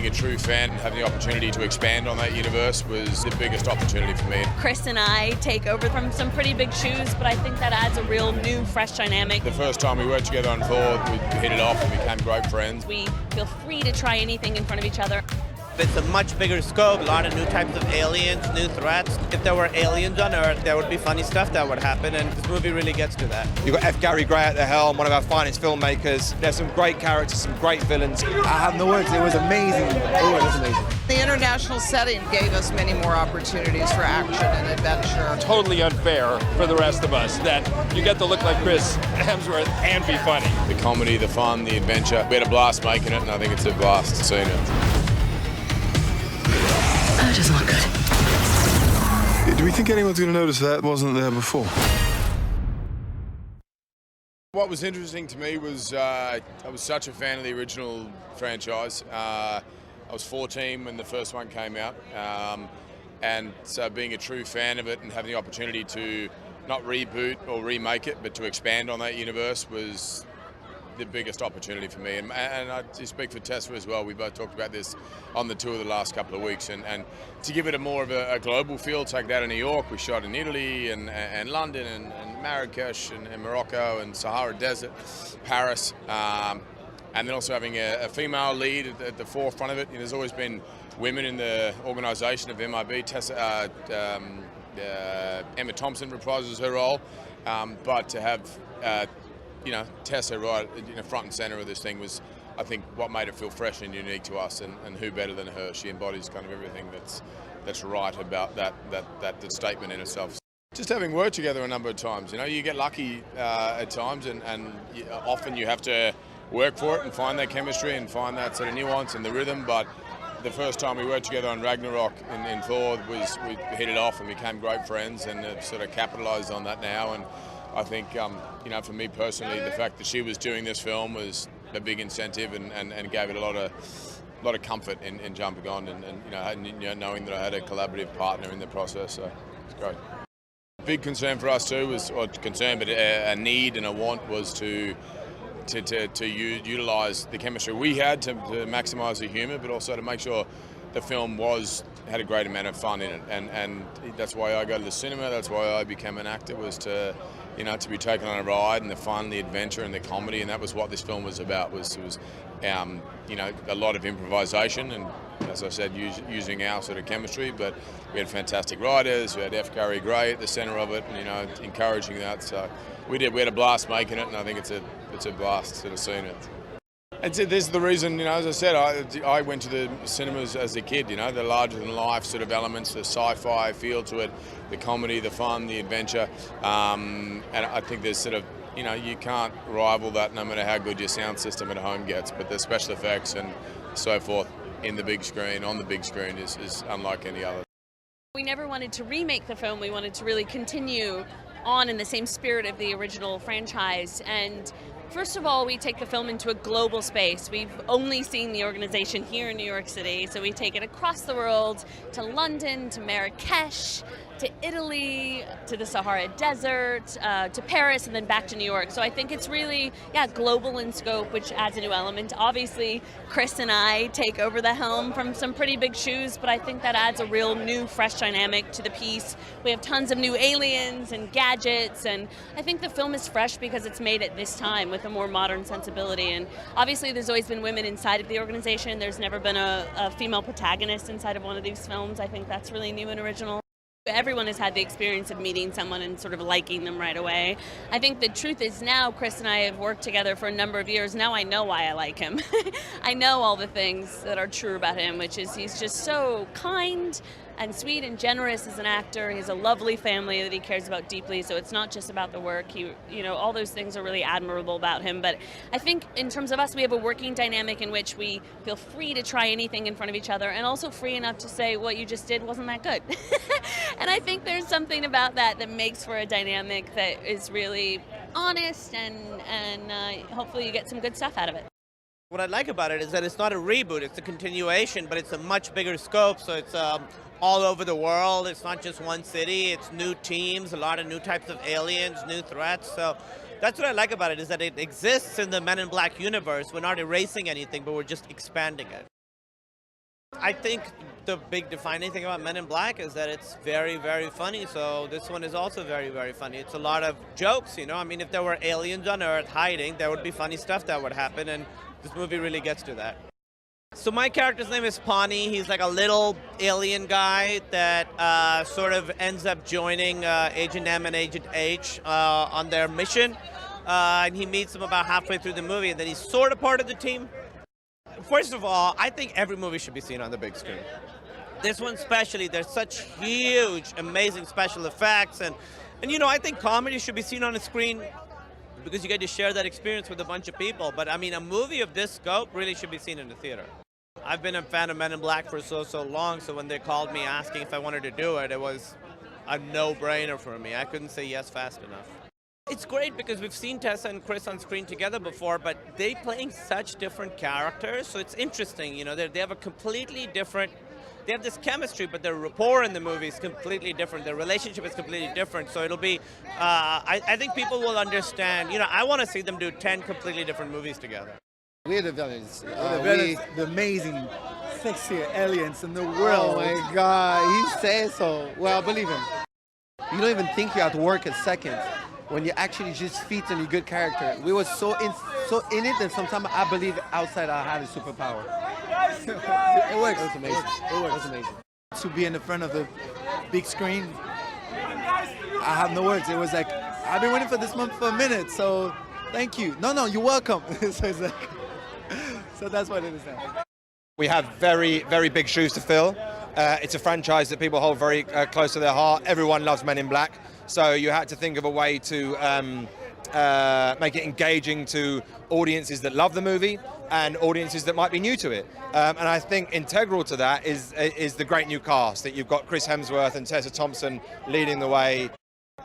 being a true fan and having the opportunity to expand on that universe was the biggest opportunity for me. Chris and I take over from some pretty big shoes, but I think that adds a real new, fresh dynamic. The first time we worked together on Thor, we hit it off and became great friends. We feel free to try anything in front of each other. It's a much bigger scope, a lot of new types of aliens, new threats. If there were aliens on Earth, there would be funny stuff that would happen, and this movie really gets to that. You've got F. Gary Gray at the helm, one of our finest filmmakers. There's some great characters, some great villains. I have no words, it was amazing. Oh, it was amazing. The international setting gave us many more opportunities for action and adventure. Totally unfair for the rest of us that you get to look like Chris Hemsworth and be funny. The comedy, the fun, the adventure. We had a blast making it, and I think it's a blast seeing it. That doesn't look good. Do we think anyone's going to notice that wasn't there before? What was interesting to me was I was such a fan of the original franchise. I was 14 when the first one came out, and so being a true fan of it and having the opportunity to not reboot or remake it, but to expand on that universe was the biggest opportunity for me. And I speak for Tessa as well. We both talked about this on the tour the last couple of weeks, and to give it a more of a global feel, take that to New York. We shot in Italy and London and Marrakesh and Morocco and Sahara Desert, Paris, and then also having a female lead at the forefront of it. There's always been women in the organisation of MIB. Tessa, Emma Thompson reprises her role, but to have Tessa right front and centre of this thing was, I think, what made it feel fresh and unique to us, and who better than her? She embodies kind of everything that's right about that statement in itself. Just having worked together a number of times, you get lucky at times, and often you have to work for it and find that chemistry and find that sort of nuance and the rhythm. But the first time we worked together on Ragnarok in Thor was we hit it off and became great friends, and have sort of capitalised on that now. And I think, for me personally, the fact that she was doing this film was a big incentive and gave it a lot of comfort in jumping on and knowing that I had a collaborative partner in the process. So it's great. Big concern for us too was, or concern, but a need and a want was to utilise the chemistry we had to maximise the humour, but also to make sure the film had a great amount of fun in it, and that's why I go to the cinema. That's why I became an actor, was to be taken on a ride, and the fun, the adventure, and the comedy, and that was what this film was about. Was a lot of improvisation, and as I said, using our sort of chemistry. But we had fantastic writers. We had F. Gary Gray at the centre of it, and encouraging that. So we had a blast making it, and I think it's a blast sort of seeing it. And this is the reason, as I said, I went to the cinemas as a kid, the larger-than-life sort of elements, the sci-fi feel to it, the comedy, the fun, the adventure, and I think there's sort of, you can't rival that no matter how good your sound system at home gets, but the special effects and so forth on the big screen is unlike any other. We never wanted to remake the film. We wanted to really continue on in the same spirit of the original franchise. And first of all, we take the film into a global space. We've only seen the organization here in New York City, so we take it across the world to London, to Marrakesh, to Italy, to the Sahara Desert, to Paris, and then back to New York. So I think it's really, global in scope, which adds a new element. Obviously, Chris and I take over the helm from some pretty big shoes, but I think that adds a real new, fresh dynamic to the piece. We have tons of new aliens and gadgets, and I think the film is fresh because it's made at this time with a more modern sensibility. And obviously, there's always been women inside of the organization. There's never been a female protagonist inside of one of these films. I think that's really new and original. Everyone has had the experience of meeting someone and sort of liking them right away. I think the truth is now Chris and I have worked together for a number of years. Now I know why I like him. I know all the things that are true about him, which is he's just so kind and sweet and generous as an actor. He has a lovely family that he cares about deeply, so it's not just about the work. All those things are really admirable about him. But I think in terms of us, we have a working dynamic in which we feel free to try anything in front of each other, and also free enough to say what you just did wasn't that good. And I think there's something about that makes for a dynamic that is really honest, and hopefully you get some good stuff out of it. What I like about it is that it's not a reboot, it's a continuation, but it's a much bigger scope, so it's all over the world. It's not just one city, it's new teams, a lot of new types of aliens, new threats. So that's what I like about it, is that it exists in the Men in Black universe. We're not erasing anything, but we're just expanding it. I think the big defining thing about Men in Black is that it's very, very funny. So this one is also very, very funny. It's a lot of jokes, you know. I mean, if there were aliens on Earth hiding, there would be funny stuff that would happen, and this movie really gets to that. So my character's name is Pawnee. He's like a little alien guy that sort of ends up joining Agent M and Agent H on their mission. And he meets them about halfway through the movie, and then he's sort of part of the team. First of all, I think every movie should be seen on the big screen. This one especially, there's such huge, amazing special effects. And you know, I think comedy should be seen on a screen because you get to share that experience with a bunch of people. But I mean, a movie of this scope really should be seen in the theater. I've been a fan of Men in Black for so long, so when they called me asking if I wanted to do it, it was a no-brainer for me. I couldn't say yes fast enough. It's great because we've seen Tessa and Chris on screen together before, but they playing such different characters, so it's interesting. You know, they have a completely different, they have this chemistry, but their rapport in the movie is completely different. Their relationship is completely different, so it'll be, I think people will understand. You know, I want to see them do 10 completely different movies together. We're the villains. The amazing, sexiest aliens in the world. Oh my God, he says so. Well, believe him. You don't even think you have to work a second when you actually just feed on your good character. We were so in it, and sometimes I believe outside I have a superpower. It works. It was amazing. It was amazing. To be in the front of the big screen, I have no words. It was like, I've been waiting for this month for a minute, so thank you. No, you're welcome. So that's what it is now. We have very, very big shoes to fill. It's a franchise that people hold very close to their heart. Everyone loves Men in Black. So you had to think of a way to make it engaging to audiences that love the movie and audiences that might be new to it. And I think integral to that is the great new cast, that you've got Chris Hemsworth and Tessa Thompson leading the way.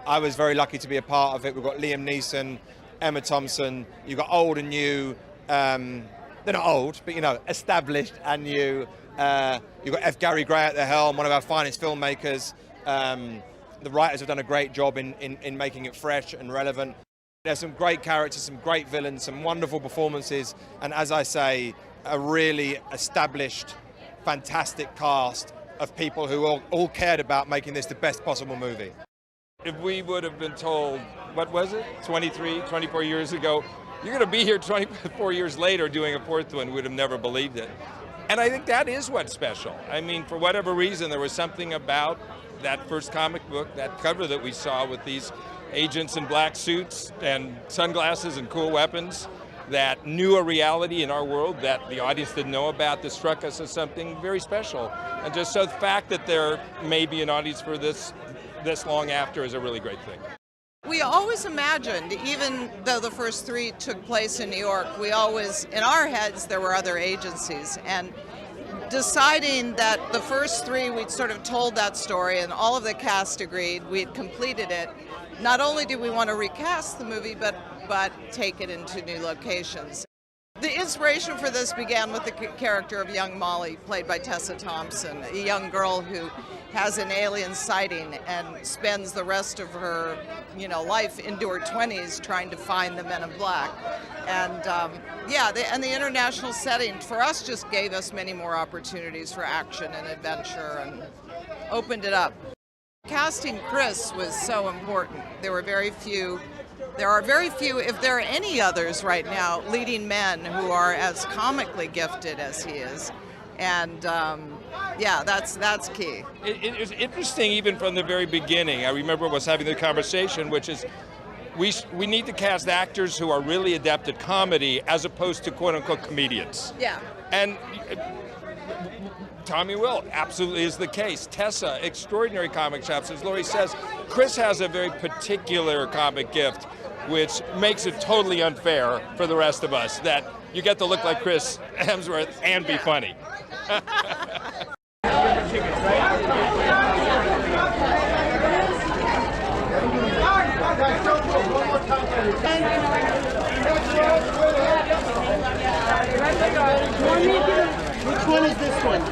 I was very lucky to be a part of it. We've got Liam Neeson, Emma Thompson, you've got old and new. They're not old, but you know, established and new. You've got F. Gary Gray at the helm, one of our finest filmmakers. The writers have done a great job in making it fresh and relevant. There's some great characters, some great villains, some wonderful performances, and as I say, a really established, fantastic cast of people who all cared about making this the best possible movie. If we would have been told, what was it, 24 years ago, you're going to be here 24 years later doing a fourth one, we would have never believed it. And I think that is what's special. I mean, for whatever reason, there was something about that first comic book, that cover that we saw with these agents in black suits and sunglasses and cool weapons that knew a reality in our world that the audience didn't know about, that struck us as something very special. And just so the fact that there may be an audience for this long after is a really great thing. We always imagined, even though the first three took place in New York, we always, in our heads, there were other agencies. And deciding that the first three, we'd sort of told that story and all of the cast agreed, we'd completed it. Not only did we want to recast the movie, but take it into new locations. The inspiration for this began with the character of young Molly, played by Tessa Thompson, a young girl who has an alien sighting and spends the rest of her, life into her 20s trying to find the Men in Black. And and the international setting for us just gave us many more opportunities for action and adventure and opened it up. Casting Chris was so important. There are very few, if there are any others right now, leading men who are as comically gifted as he is. And that's key. It was interesting even from the very beginning. I remember us having the conversation, which is we need to cast actors who are really adept at comedy as opposed to quote-unquote comedians. Yeah. And Tommy Will absolutely is the case. Tessa, extraordinary comic chops. As Laurie says, Chris has a very particular comic gift, which makes it totally unfair for the rest of us that you get to look like Chris Hemsworth and be funny. Which one is this one?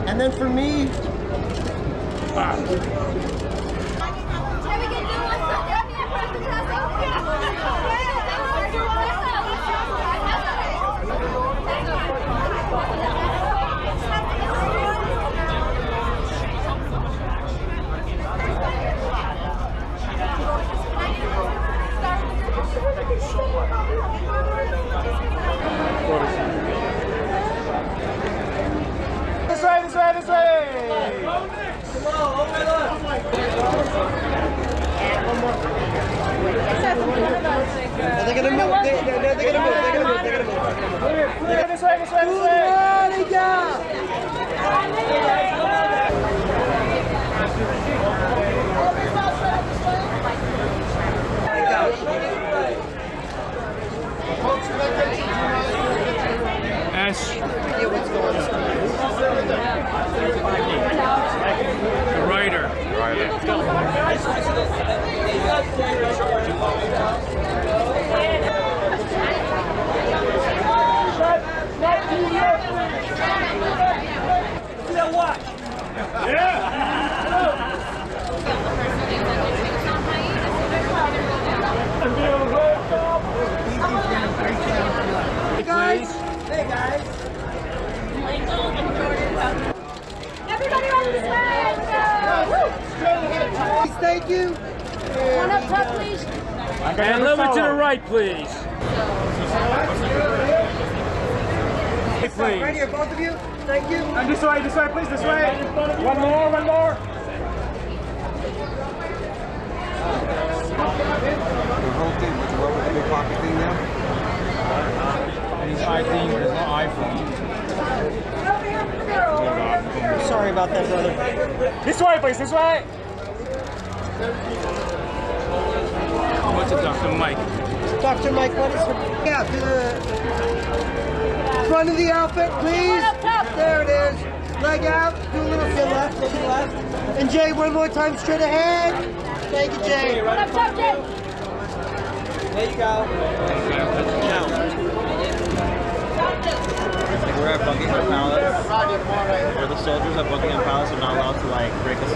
And then for me, this way, this way, this way! Come on, open up! They're gonna move, they're gonna move. This way, this way, this way! Ash. The writer. Hey guys! Everybody on this way! Please, thank you. One up top, please. And a little bit to the right, please. Please. Right here, both of you. Thank you. And this way, please, this way. One more, one more. The whole thing with the big pocket thing now? His ID, there's no iPhone. Sorry about that, brother. This way, please, this way. What's it, Dr. Mike? Dr. Mike, what is it? Yeah, to the front of the outfit, please. There it is. Leg out. Do a little to the left, look to the left. And Jay, one more time, straight ahead. Thank you, Jay. One up top, Jay. There you go. We're at Buckingham Palace, where the soldiers at Buckingham Palace are not allowed to like break us.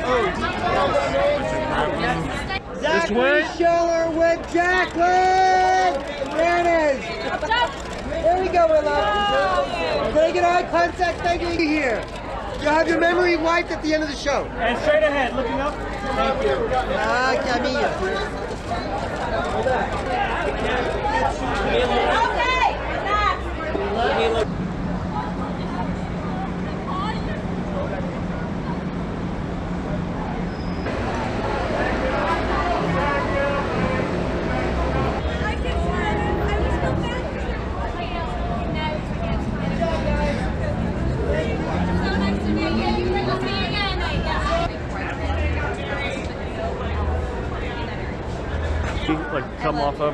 Zachary Schiller with Jacqueline! There it is! There we go, Willow. Can I get eye contact? Thank you here. You'll have your memory wiped at the end of the show. And straight ahead, looking up. Thank you. Camilla. Like come off of.